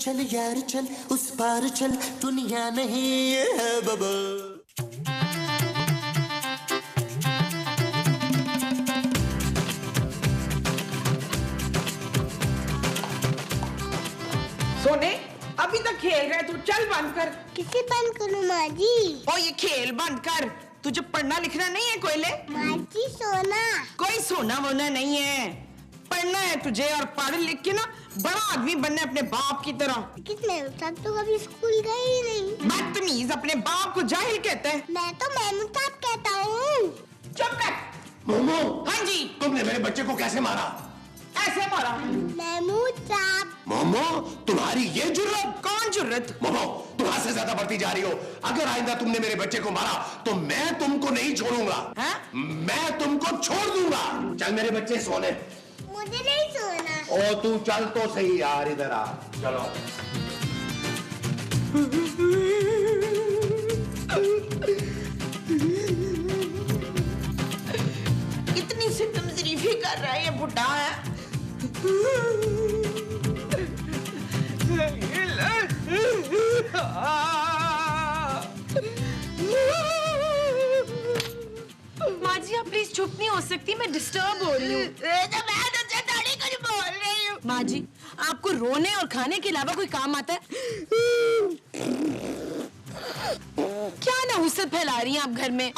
चल यार चल, उस पार चल, दुनिया नहीं है बबल। सोने अभी तक खेल रहे तू, चल बंद कर। किसे बंद करूं माँ जी? ओ ये खेल बंद कर, तुझे पढ़ना लिखना नहीं है कोयले? माँ जी सोना। कोई सोना वोना नहीं है, पढ़ना है तुझे और पढ़ लिख के ना बड़ा आदमी बनना है अपने बाप की तरह। कितने साहब तो कभी स्कूल गए ही नहीं। बदतमीज, अपने बाप को जाहिल कहते हैं। मैं तो मेमू साहब कहता हूँ। चुप कर। मोमो, हाँ जी। तुमने मेरे बच्चे को कैसे मारा? ऐसे मारा। मेमू साहब। मोमो, तुम्हारी ये जुर्रत? कौन जुर्रत? मोमो, तुम हद से ज्यादा बढ़ती जा रही हो। अगर आइंदा तुमने मेरे बच्चे को मारा तो मैं तुमको नहीं छोड़ूंगा। हाँ? मैं तुमको छोड़ दूंगा। चल मेरे बच्चे सोने। मुझे नहीं सोना। ओ तू चल तो सही यार, इधर आ। चलो। इतनी सितम जरीफी कर रहा है ये बुढ़ा है। माँ जी आप प्लीज चुप नहीं हो सकती, मैं डिस्टर्ब हो रही हूँ। माँ जी आपको रोने और खाने के अलावा कोई काम आता है? क्या नहुसत फैला रही हैं आप घर में?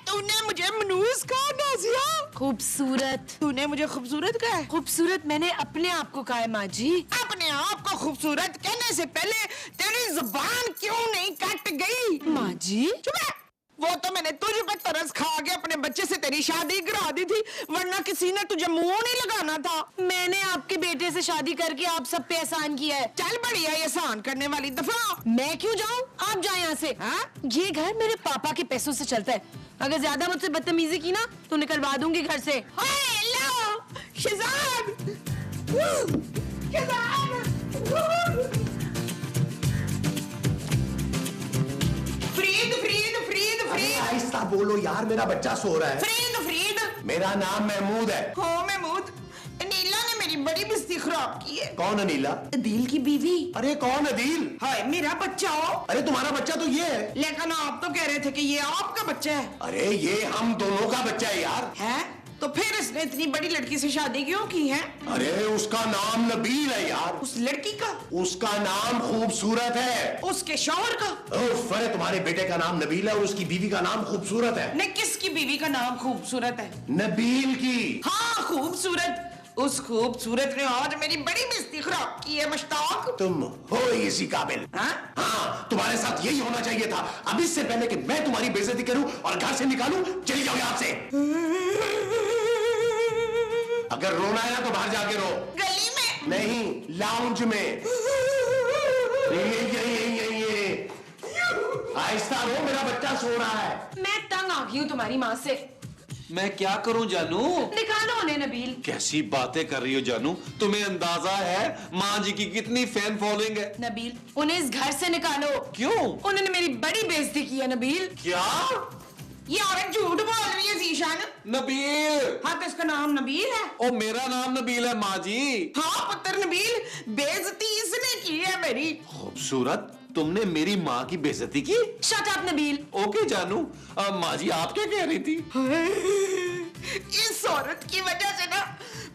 तूने मुझे मनूस कहा नाज़िया? खूबसूरत। तूने मुझे खूबसूरत कहा है? खूबसूरत मैंने अपने आप को कहा है माँ जी। अपने आप को खूबसूरत कहने से पहले तेरी जुबान क्यों नहीं कट गई? माँ जी चुप है। वो तो मैंने तुझ पर तरस खा के अपने बच्चे से तेरी शादी करा दी थी, वरना किसी ने तुझे मुंह नहीं लगाना था। मैंने आपके बेटे से शादी करके आप सब पे एहसान किया है। चल बढ़िया, ये एहसान करने वाली दफा। मैं क्यों जाऊँ? आप जाए यहाँ से। हाँ? ये घर मेरे पापा के पैसों से चलता है। अगर ज्यादा मुझसे बदतमीजी की ना तो निकलवा दूंगी घर से। हेलो शहजाद। शहजाद। फ्रीद फ्रीद फ्रीद फ्रीद। आहिस्ता बोलो यार, मेरा बच्चा सो रहा है। फ्रीद फ्रीद। मेरा नाम महमूद है। हो महमूद, नीला ने मेरी बड़ी बेइज्जती खराब की है। कौन अनीला? अदील की बीवी। अरे कौन अदील? हाय मेरा बच्चा हो। अरे तुम्हारा बच्चा तो ये है। लेकिन आप तो कह रहे थे कि ये आपका बच्चा है। अरे ये हम दोनों का बच्चा है यार। है? तो फिर इसने इतनी बड़ी लड़की से शादी क्यों की है? अरे उसका नाम नबील है यार। उस लड़की का? उसका नाम खूबसूरत है। उसके शौहर का? उफ, अरे तुम्हारे बेटे का नाम नबील है और उसकी बीवी का नाम खूबसूरत है। ने किसकी बीवी का नाम खूबसूरत है? नबील की। हाँ खूबसूरत। उस खूबसूरत ने आज मेरी बड़ी बेइज्जती खराब की है मुश्ताक। तुम हो इसी काबिल। हाँ? हाँ, तुम्हारे साथ यही होना चाहिए था। अब इससे पहले कि मैं तुम्हारी बेइज्जती करूं और घर से निकालूं, चली जाओ यहाँ से। अगर रोना है ना तो बाहर जाके रो। गली में? नहीं, लाउंज में। ये आहिस्ता रो, मेरा बच्चा सो रहा है। मैं तंग आ गई हूँ तुम्हारी माँ से। मैं क्या करूं जानू? निकालो उन्हें नबील। कैसी बातें कर रही हो जानू? तुम्हें अंदाजा है माँ जी की कितनी फैन फॉलोइंग है? नबील उन्हें इस घर से निकालो। क्यों? उन्होंने मेरी बड़ी बेइज्जती की है नबील। क्या? ये औरत झूठ बोल रही है जीशान। नबील। हाँ तो इसका नाम नबील है। ओ मेरा नाम नबील है माँ जी। हाँ पुत्र नबील, बेइज्जती इसने की है मेरी। खूबसूरत, तुमने मेरी माँ की बेइज्जती की? Shut up Nabeel. ओके जानू। माँ जी आप क्या कह रही थी? इस औरत की वजह से ना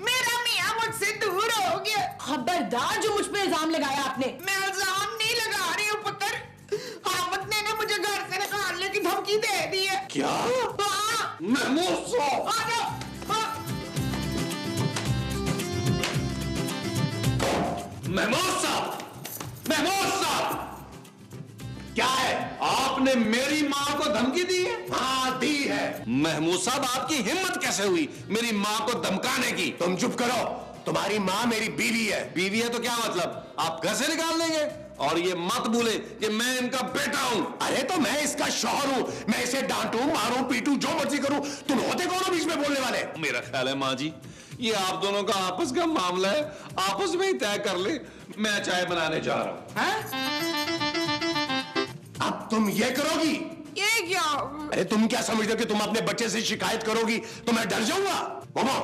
मेरा मियाँ मुझसे दूर हो गया। खबरदार जो मुझ पे इल्जाम लगाया आपने। मैं इल्जाम नहीं लगा रही हूँ पुत्र, हामिद ने ना मुझे घर से निकालने की धमकी दे दी है। क्या? हाँ। महमूद साहब। आ जाओ। हाँ। महमूद साहब, महमूद साहब, क्या है? आपने मेरी माँ को धमकी दी है? हाँ दी है। महमूद साहब आपकी हिम्मत कैसे हुई मेरी माँ को धमकाने की? तुम चुप करो, तुम्हारी माँ मेरी बीवी है। बीवी है तो क्या मतलब? आप घर से निकाल देंगे? और ये मत भूले कि मैं इनका बेटा हूँ। अरे तो मैं इसका शौहर हूँ, मैं इसे डांटूं, मारूं, पीटूं, जो मर्जी करूं, तुम होते कौन हो बीच में बोलने वाले? मेरा ख्याल है माँ जी ये आप दोनों का आपस का मामला है, आपस में ही तय कर ले। मैं चाय बनाने जा रहा हूँ। अब तुम ये करोगी? ये क्या? अरे तुम क्या समझते हो कि तुम अपने बच्चे से शिकायत करोगी तो मैं डर जाऊंगा? मोमो,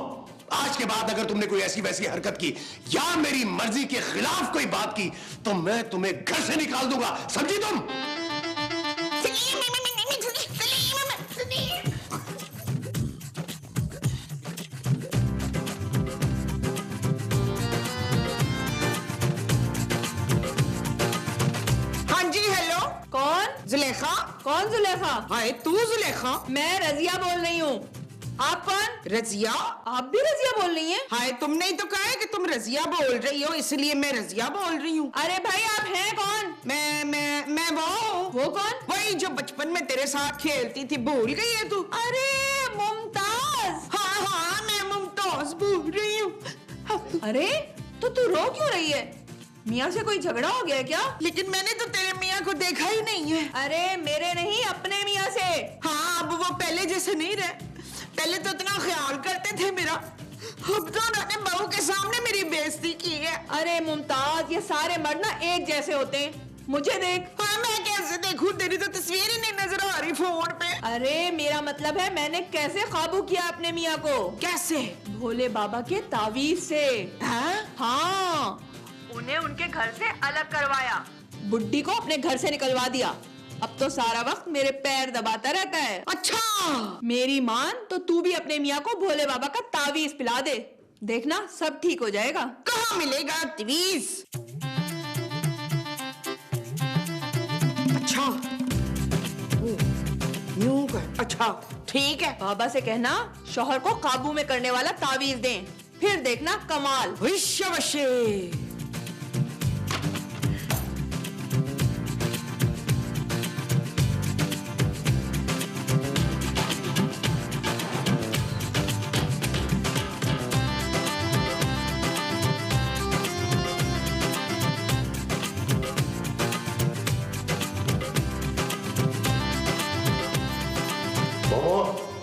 आज के बाद अगर तुमने कोई ऐसी वैसी हरकत की या मेरी मर्जी के खिलाफ कोई बात की तो मैं तुम्हें घर से निकाल दूंगा, समझी तुम? हाँ जी, हेलो। कौन? जुलेखा। कौन जुलेखा? हाय तू जुलेखा? मैं रजिया बोल रही हूँ। आप कौन? रजिया? आप भी रजिया बोल रही हैं? हाय तुमने ही तो कहा है कि तुम रजिया बोल रही हो, इसलिए मैं रजिया बोल रही हूँ। अरे भाई आप हैं कौन? मैं वो कौन? वही जो बचपन में तेरे साथ खेलती थी, भूल गई है तू? अरे मुमताज। हाँ मैं मुमताज बोल रही हूँ। अरे तो तू रो क्यों रही है? मियाँ से कोई झगड़ा हो गया क्या? लेकिन मैंने तो तेरे मियाँ को देखा ही नहीं है। अरे मेरे नहीं, अपने मियाँ से। हाँ अब वो पहले जैसे नहीं रहे, पहले तो इतना ख्याल करते थे मेरा, अब तो उन्होंने बहू के सामने मेरी बेइज्जती की है। अरे मुमताज, ये सारे मर्द ना एक जैसे होते हैं। मुझे देख। हाँ मैं कैसे देखूं, तेरी तो तस्वीर ही नहीं नजर आ रही फोन पे। अरे मेरा मतलब है मैंने कैसे काबू किया अपने मियाँ को। कैसे? भोले बाबा के तावीज से। हाँ, उन्हें उनके घर से अलग करवाया, बुड्ढी को अपने घर से निकलवा दिया। अब तो सारा वक्त मेरे पैर दबाता रहता है। अच्छा मेरी मान तो तू भी अपने मियाँ को भोले बाबा का तावीज पिला दे, देखना सब ठीक हो जाएगा। कहाँ मिलेगा तवीज? अच्छा यूं कर, अच्छा ठीक है। बाबा से कहना शौहर को काबू में करने वाला तावीज दें, फिर देखना कमाल। विश्वशे।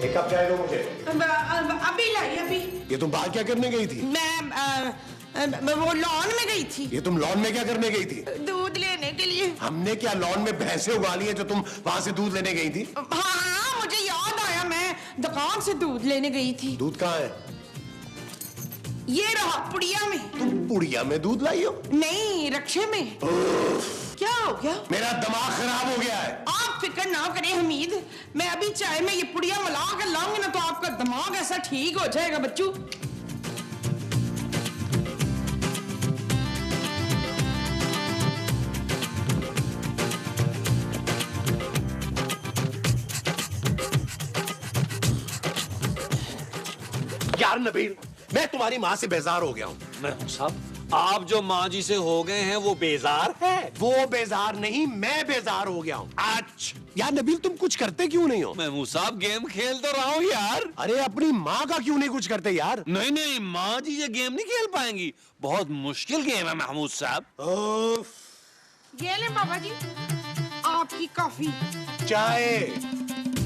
एक कप चाय दो मुझे। अभी लाई अभी। ये तुम बाहर क्या करने गई थी? मैं वो लॉन में गई थी। ये तुम लॉन में क्या करने गई थी? दूध लेने के लिए। हमने क्या लॉन में भैंसे उगा ली है जो तुम वहां से दूध लेने गई थी? हाँ मुझे याद आया, मैं दुकान से दूध लेने गई थी। दूध कहाँ है? ये रहा पुड़िया में। तुम पुड़िया में दूध लाई हो? नहीं, रक्षे में। क्या हो गया? मेरा दिमाग खराब हो गया है। आप फिक्र ना करें हमीद, मैं अभी चाय में ये पुड़िया मिला कर लाऊंगी ना तो आपका दिमाग ऐसा ठीक हो जाएगा बच्चू। यार नबील, मैं तुम्हारी माँ से बेजार हो गया हूँ। महमूद साहब, आप जो माँ जी से हो गए हैं वो बेजार है। वो बेजार नहीं, मैं बेजार हो गया हूँ। आज यार नबील, तुम कुछ करते क्यों नहीं हो? महमूद साहब, गेम खेल तो रहा हूँ यार। अरे अपनी माँ का क्यों नहीं कुछ करते यार? नहीं नहीं, माँ जी ये गेम नहीं खेल पाएंगी, बहुत मुश्किल गेम है महमूद साहब। ये ले बाबा जी आपकी कॉफी। चाय।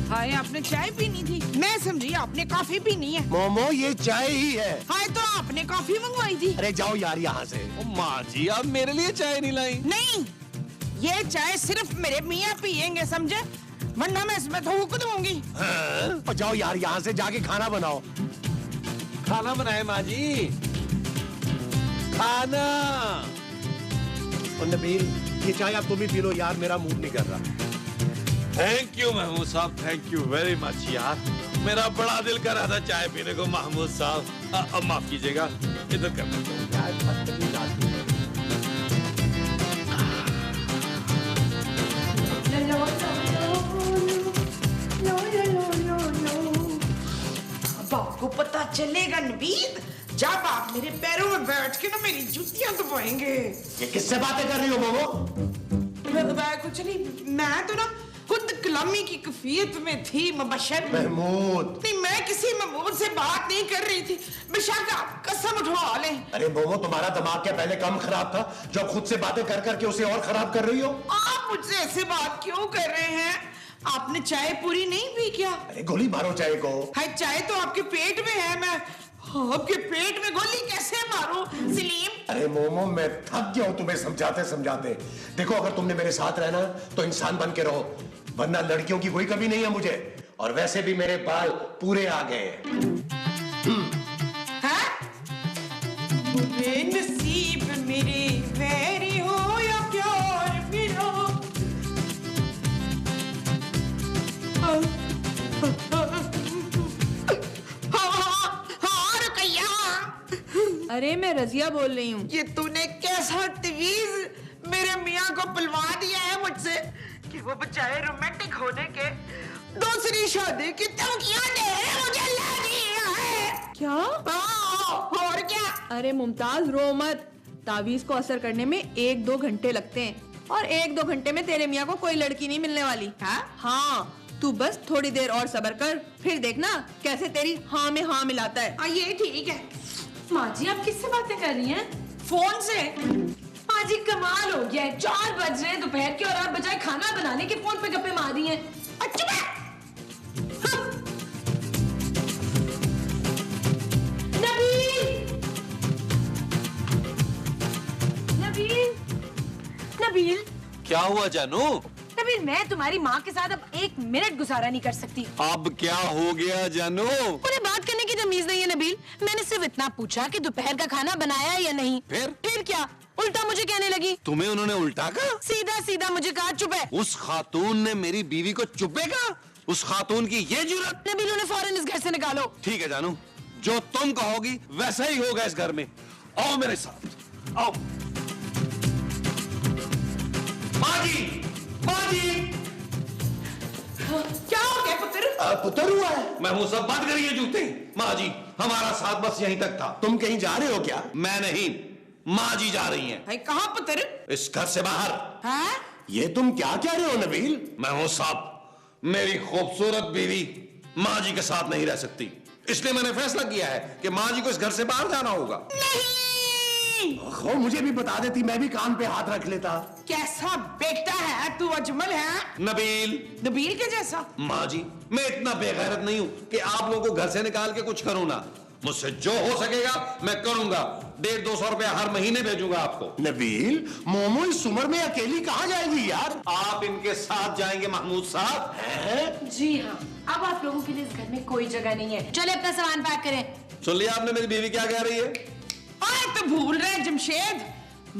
हाय आपने चाय पीनी थी, मैं समझी आपने कॉफी पीनी है। मोमो, ये चाय ही है। हाय तो आपने कॉफी मंगवाई थी। अरे जाओ यार यहाँ से। ओ माँ जी, आप मेरे लिए चाय नहीं लाई? नहीं, ये चाय सिर्फ मेरे मियाँ पियेंगे समझे, वरना मैं इसमें थूक दूंगी। और जाओ यार यहाँ से, जाके खाना बनाओ। खाना बनाए माँ जी, खाना। और नबील, ये चाय आप तुम ही पी लो यार, मेरा मूड नहीं कर रहा। थैंक यू महमूद साहब, थैंक यू वेरी मच यार, मेरा बड़ा दिल कर रहा था चाय पीने को महमूद साहब। अब माफ कीजिएगा, इधर कर लेता हूँ। अब आपको पता चलेगा नबीद, जब आप मेरे पैरों में बैठ के ना मेरी जूतियां दबाएंगे। ये किससे बातें कर रही हो मोमो? मैं कुछ नहीं, मैं तो ना खुद कलामी की कैफियत में थी मुबशर। महमूद। नहीं, मैं किसी महमूद से बात नहीं कर रही थी, बेशक आप कसम उठवा लें। अरे मोमो, तुम्हारा दिमाग क्या पहले कम खराब था जो अब खुद से बातें कर करके उसे और खराब कर रही हो? आप मुझसे ऐसे बात क्यों कर रहे हैं? आपने चाय पूरी नहीं पी क्या? अरे गोली मारो चाय को। हाय चाय तो आपके पेट में है, मैं आपके पेट में गोली कैसे मारूं सलीम? अरे मोमो, मैं थक गया हूँ तुम्हें समझाते समझाते। देखो, अगर तुमने मेरे साथ रहना तो इंसान बन के रहो, वरना लड़कियों की कोई कमी नहीं है मुझे, और वैसे भी मेरे बाल पूरे आ गए हैं। अरे मैं रजिया बोल रही हूँ। ये तूने कैसा तवीज मेरे मियाँ को पिलवा दिया है मुझसे कि वो बचाए रोमांटिक होने के दूसरी शादी की धमकियां दे रहे मुझे लगी है। क्या? और क्या? अरे मुमताज रो मत, तावीज को असर करने में 1-2 घंटे लगते हैं और 1-2 घंटे में तेरे मियाँ को कोई लड़की नहीं मिलने वाली। हाँ तू बस थोड़ी देर और सब्र कर, फिर देखना कैसे तेरी हाँ में हाँ मिलाता है। ये ठीक है। माँ जी आप किससे बातें कर रही हैं? फोन से। माँ जी कमाल हो गया है, 4 बज रहे हैं दोपहर के और आप बजाय खाना बनाने के फोन पे गप्पे मार रही हैं। अच्छा नबील! नबील! नबील! क्या हुआ जानू? नबील मैं तुम्हारी माँ के साथ अब 1 मिनट गुजारा नहीं कर सकती। अब क्या हो गया जानू? उन्हें बात करने की तमीज नहीं है नबील। मैंने सिर्फ इतना पूछा कि दोपहर का खाना बनाया है या नहीं। फिर क्या? उल्टा मुझे कहने लगी। तुम्हें उन्होंने उल्टा कहा? सीधा सीधा मुझे कहा चुप है। उस खातून ने मेरी बीवी को चुपे कहा? उस खातून की ये जुर्रत? नबील उन्हें फौरन इस घर से निकालो। ठीक है जानू, जो तुम कहोगी वैसा ही होगा इस घर में। आओ मेरे साथ, आओ। माँ जी, माँ जी। क्या हो गया पुत्र? पुत्र हुआ है। महमूद साहब बंद करिए जूते। माँ जी हमारा साथ बस यहीं तक था। तुम कहीं जा रहे हो क्या? मैं नहीं, माँ जी जा रही हैं। भाई कहाँ पुत्र? इस घर से बाहर। हाँ? ये तुम क्या कह रहे हो नबील? महमूद साहब, मेरी खूबसूरत बीवी माँ जी के साथ नहीं रह सकती, इसलिए मैंने फैसला किया है कि माँ जी को इस घर से बाहर जाना होगा। ओहो, मुझे भी बता देती, मैं भी कान पे हाथ रख लेता। कैसा बेटा है तू, अजमल है? नबील। नबील के जैसा? माँ जी मैं इतना बेगैरत नहीं हूँ कि आप लोगों को घर से निकाल के कुछ करूँ ना। मुझसे जो हो सकेगा मैं करूंगा। 150-200 रुपया हर महीने भेजूंगा आपको। नबील, मोमो इस उम्र में अकेली कहाँ जाएगी यार? आप इनके साथ जाएंगे महमूद साहब? हैं? जी हाँ, अब आप लोगों के लिए इस घर में कोई जगह नहीं है। चले अपना सामान पैक करें। सुन लिया आपने मेरी बीवी क्या कह रही है? तो भूल रहे जमशेद,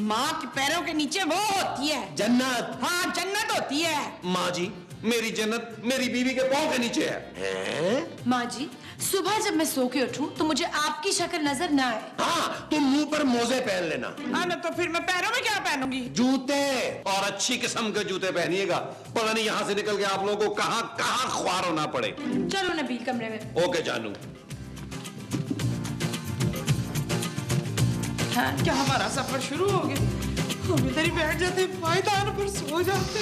माँ के पैरों के नीचे वो होती है जन्नत। हाँ जन्नत होती है। माँ जी मेरी जन्नत मेरी बीवी के पाँव के नीचे है। माँ जी सुबह जब मैं सो के उठूं तो मुझे आपकी शक्ल नजर ना आए। हाँ, तुम मुंह पर मोजे पहन लेना। हाँ तो फिर मैं पैरों में क्या पहनूंगी? जूते। और अच्छी किस्म के जूते पहनिएगा, पता नहीं यहाँ से निकल के आप लोगों को कहाँ कहाँ ख्वार होना पड़े। चलो नबील कमरे में। ओके जानू। हाँ, क्या हमारा सफर शुरू हो गया? हम इधर ही बैठ जाते, पायदान पर सो जाते।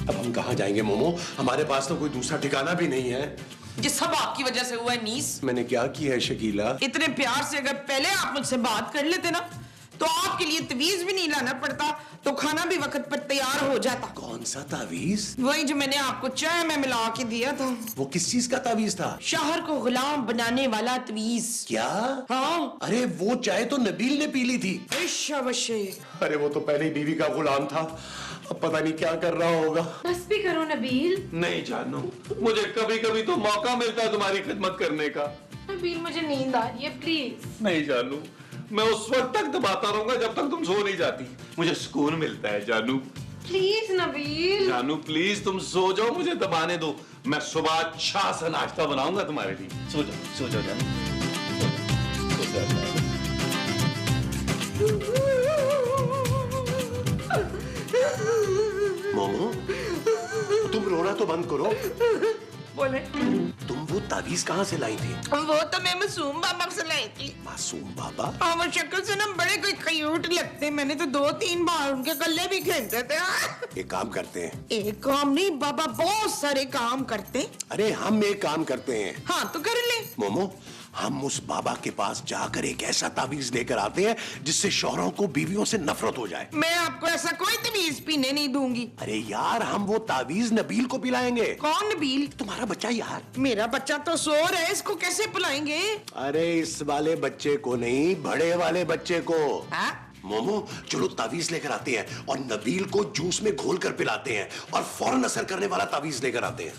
अब हम कहाँ जाएंगे मोमो? हमारे पास तो कोई दूसरा ठिकाना भी नहीं है। ये सब आपकी वजह से हुआ है नीस। मैंने क्या किया है शकीला? इतने प्यार से अगर पहले आप मुझसे बात कर लेते ना तो आपके लिए तवीज भी नहीं लाना पड़ता, तो खाना भी वक्त पर तैयार हो जाता। कौन सा तावीज? वही जो मैंने आपको चाय में मिला के दिया था। वो किस चीज का तावीज था? शहर को गुलाम बनाने वाला तवीज। क्या? हाँ। अरे वो चाय तो नबील ने पी ली थी। अरे वो तो पहले ही बीवी का गुलाम था, अब पता नहीं क्या कर रहा होगा। बस भी करो नबील। नहीं जानू, मुझे कभी कभी तो मौका मिलता है तुम्हारी खिदमत करने का। नबील मुझे नींद आ रही है प्लीज। नहीं जानू, मैं उस वक्त तक दबाता रहूंगा जब तक तुम सो नहीं जाती। मुझे सुकून मिलता है जानू। प्लीज नबील। जानू प्लीज तुम सो जाओ, मुझे दबाने दो। मैं सुबह अच्छा सा नाश्ता बनाऊंगा तुम्हारे लिए। सो जाओ जानू, सो जाओ। मोमो, तुम रोना तो बंद करो। बोले तुम वो तावीज कहाँ से लाई थी? वो तो मैं मासूम बाबा से लाई थी। मासूम बाबा? हाँ, वो शक्ल से ना बड़े कोई क्यूट लगते, मैंने तो 2-3 बार उनके गले भी खेलते थे। एक काम करते हैं। एक काम नहीं बाबा, बहुत सारे काम करते। अरे हम एक काम करते हैं। हाँ तो कर ले। मोमो, हम उस बाबा के पास जाकर एक ऐसा तावीज लेकर आते हैं जिससे शौहरों को बीवियों से नफरत हो जाए। मैं आपको ऐसा कोई तवीज पीने नहीं दूंगी। अरे यार, हम वो तावीज नबील को पिलाएंगे। कौन नबील? तुम्हारा बच्चा यार। मेरा बच्चा तो सो रहा है, इसको कैसे पिलाएंगे? अरे इस वाले बच्चे को नहीं, बड़े वाले बच्चे को। हाँ? मोमो चलो तावीज लेकर आते हैं और नबील को जूस में घोल कर पिलाते हैं और फौरन असर करने वाला तावीज लेकर आते हैं।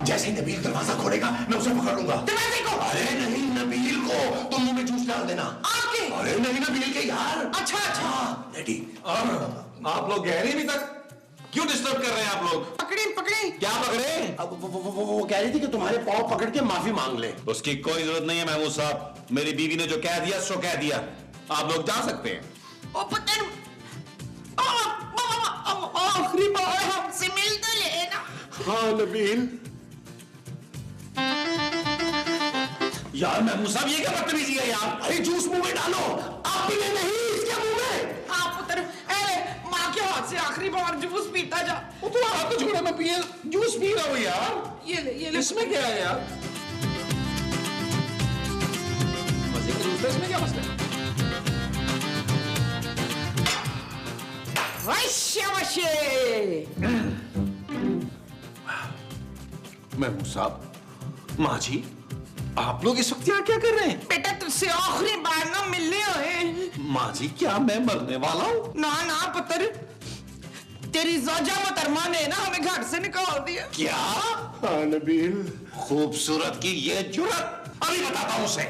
जैसे ही नबील दरवाजा खोलेगा मैं उसे पकड़ लूंगा। दरवाजे को? अरे नहीं, नबील को। तुम मुंह में जूस डाल देना। आपके? अरे नहीं नबील के यार। अच्छा अच्छा डैडी आप लोग गए नहीं अभी तक? क्यों डिस्टर्ब कर रहे हैं आप लोग? पकड़ी पकड़ी। क्या पकड़े? अब वो कह रही थी कि तुम्हारे पाँव पकड़ के माफी मांग ले। उसकी कोई जरूरत नहीं है महमूद साहब, मेरी बीवी ने जो कह दिया सो कह दिया, आप लोग जा सकते हैं। ओ पुत्र आखिरी बार हमसे मिल तो लेना। हाँ नबील। यार महमूद साहब ये क्या बदतमीजी है यार? अरे जूस मुंह में डालो। आप भी नहीं इसके मुंह में। हाँ पुत्र माँ के हाथ से आखिरी बार जूस पीता जा। वो तो आपको छोड़ा मैं पिए जूस पी रहा हूँ यार। ये ले इसमें क्या है यार? मजे के जूस है, इसमें क्या मसला है? महमूद साहब, माँ जी, आप लोग इस वक्त यहाँ क्या कर रहे हैं? बेटा तुझसे आखिरी बार ना मिलने आए। माँ जी क्या मैं मरने वाला हूँ? ना ना पुत्र, तेरी जोजा मोहतरमा ने ना हमें घर से निकाल दिया। क्या? हाँ नबील। खूबसूरत की ये जुर्रत, अभी बताता हूँ उसे।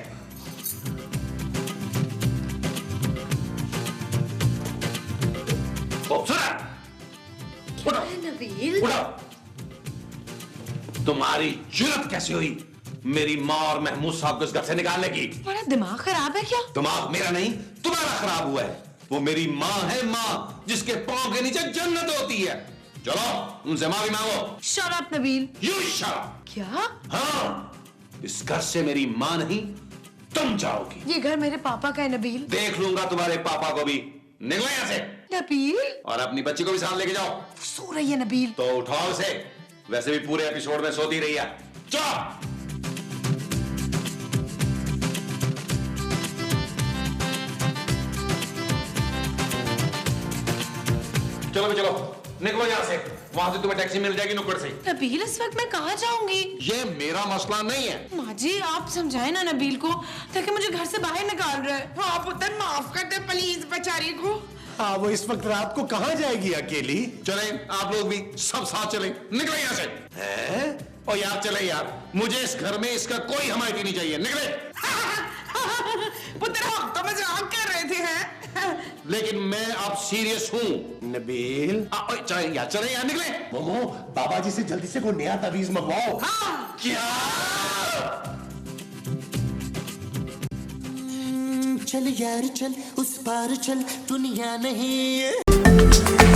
खूबसूरत, उठो नबील। उठो। तुम्हारी जुर्रत कैसे हुई मेरी माँ और महमूद साहब को इस घर से निकालने की? तुम्हारा दिमाग खराब है क्या? दिमाग मेरा नहीं तुम्हारा खराब हुआ है। वो मेरी माँ है, माँ जिसके पांव के नीचे जन्नत होती है। चलो उनसे माफी मांगो। Shut up Nabeel. You shut up. क्या? हाँ, इस घर से मेरी माँ नहीं तुम जाओगी। ये घर मेरे पापा का है नबील। देख लूंगा तुम्हारे पापा को भी। निकलो यहाँ से। नबील और अपनी बच्ची को भी साथ लेके जाओ। सो रही है नबील। तो उठाओ उसे, वैसे भी पूरे एपिसोड में सोती रही है। चलो चलो भी चलो, निकलो यहाँ से। वहां से तुम्हें टैक्सी मिल जाएगी नुक्कड़ से। नबील इस वक्त मैं कहाँ जाऊंगी? ये मेरा मसला नहीं है। माँ जी आप समझाए ना नबील को, ताकि मुझे घर से बाहर निकाल रहा है। हाँ पुत्र माफ कर दे प्लीज बेचारी को। हाँ वो इस वक्त रात को कहाँ जाएगी अकेली? चले आप लोग भी सब साथ चले। निकले यहाँ से। हैं? और यार चले यार, मुझे इस घर में इसका कोई हमायती नहीं चाहिए। निकले। पुत्र हम तो मजाक कर रहे थे हैं। लेकिन मैं अब सीरियस हूँ। नबील। चले यार, चले यार, निकले। मोमो बाबा जी से जल्दी से कोई नया तावीज मंगवाओ। हाँ। क्या? चल यार चल उस पार चल दुनिया नहीं